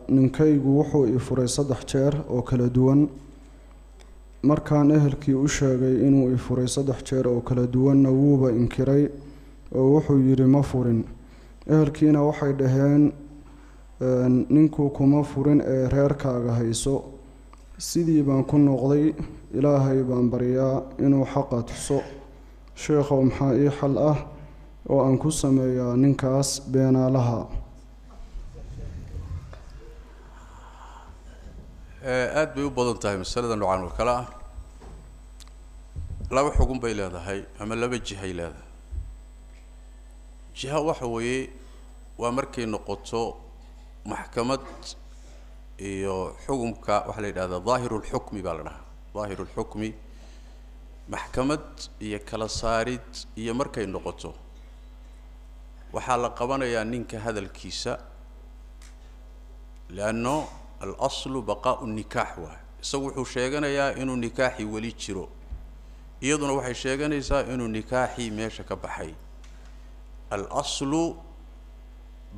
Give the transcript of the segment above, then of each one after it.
ninkaygu wuxuu i furay 3 jeer oo kala duwan markaan ehelkii u sheegay inuu i furay 3 jeer oo kala duwanna wuuba inkiray oo wuxuu yiri ma furin ehelkiina waxay dhaheen ninku kuma furin ee reerkaaga hayso sidii baan ku noqday ilaahay baan baryaa inuu xaqa tuso sheekhow maxaa ii xal ah oo aan ku sameeyaa ninkaas beenaalaha aad bay u badan tahay mas'alada noocan oo kale ah laba xugun bay leedahay ama laba jihay leedahay jiha waxa weeye waa markay noqoto maxkamad iyo xukunka waxa la yiraahdaa dhaahirul hukmi baa la dhahaa dhaahirul hukmi maxkamad iyo kala saarid iyo markay noqoto waxaa la qabanayaa ninka hadalkiisa laano al-aslu baqaa'u nikah wa isagu wuxuu sheeganayaa inuu nikaaxi wali jiro iyaduna waxay sheeganaysaa inuu nikaaxi meesha ka baxay al-aslu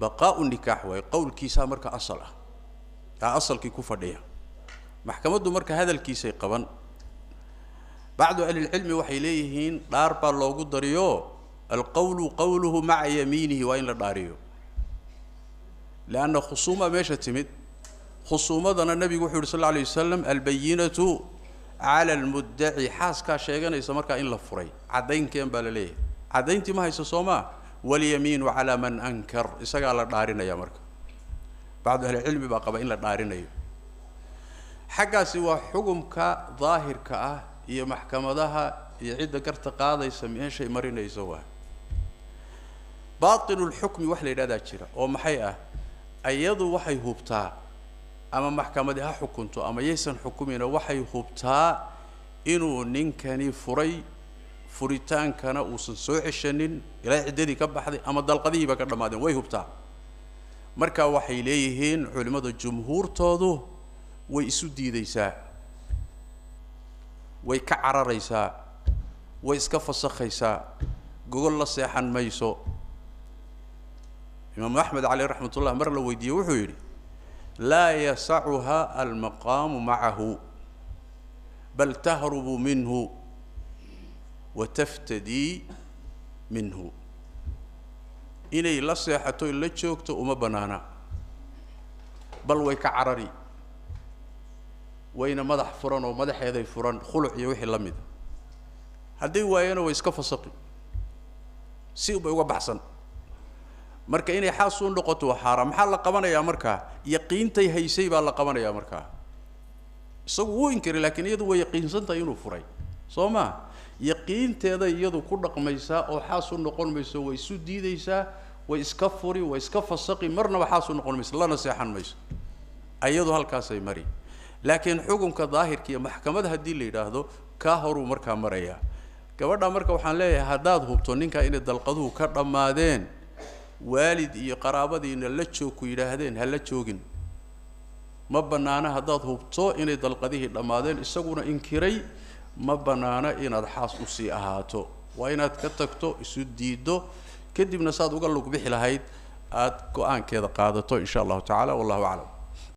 baqaa'u nikah wa qowlkiisa marka asal ah asalkii ku fadhiya maxkamaddu marka hadalkiisa qaban بعض أهل العلم وحيليهين داربا لوغو دريو القول قوله مع يمينه وإن لا داريو لأن خصومة ماشى تمد خصومة ذا النبي صلى الله عليه وسلم البينة على المدعي حاسكا شيغانا يسمركا إن لفري عدين كيان بالليه عدين تما هي سوما واليمين على من أنكر إساقا لا دارينا يا مركا بعض أهل العلم بقى إن لا دارينا حقا سوى حكمك ظاهر كأه iyo maxkamadaha iyo cid garta qaadaysa meeshay marinayso waa baatilul hukmi wax la yiraahdaa jira oo maxay ah ayadu waxay hubtaa ama maxkamadaha xukunto ama yeysan xukumina waxay hubtaa inuu ninkani furay furitaankana uusan soo ceshanin ilaa ciddadii ka baxday ama dalqadiiba ka dhamaadeen way hubtaa marka waxay leeyihiin culimada jumhuurtoodu way isu diidaysaa way ka cararaysaa way iska fasakhaysaa gogol la seexan mayso imaam axmed alayhi raxmatullah mar la weydiiyey wuxuu yidhi laa yasacuha almaqaamu macahu bal tahrubu minhu wataftadii minhu inay la seexato la joogto uma banaana bal way ka carari wayna madax furan oo madaxeeday furan khuluc iyo wixii la mid haday waayana way iska fasaqi si u uga baxsan marka inay xaas u noqoto xaraam maxaa la qabanayaa marka yaqiintay haysay baa la qabanayaa marka isagu wuu inkiri laakiin iyadu way yaqiinsantahay inuu furay sooma yaqiinteeda iyadu ku dhaqmaysaa oo xaas u noqon mayso way isu diidaysaa way iska furi way iska fasaqi marna waxa xaas u noqon mayso lana seexan mayso ayadu halkaas ay mari laakiin xukunka daahirka iyo maxkamada hadii la yiraahdo ka horu marka maraya gabadha marka waxaan leeyahay hadaad hubto ninka inay dalqaduhu ka dhamaadeen waalid iyo qaraabadiina la joog ku yiraahdeen hala joogin ma banaana hadaad hubto inay dalqadihii dhamaadeen isaguna inkiray ma banaana inaad xaas u sii ahaato waa inaad ka tagto isu diido kadibna saad uga lug bixi lahayd aad go'aankeeda qaadato insha Allah ta'ala wallahu a'lam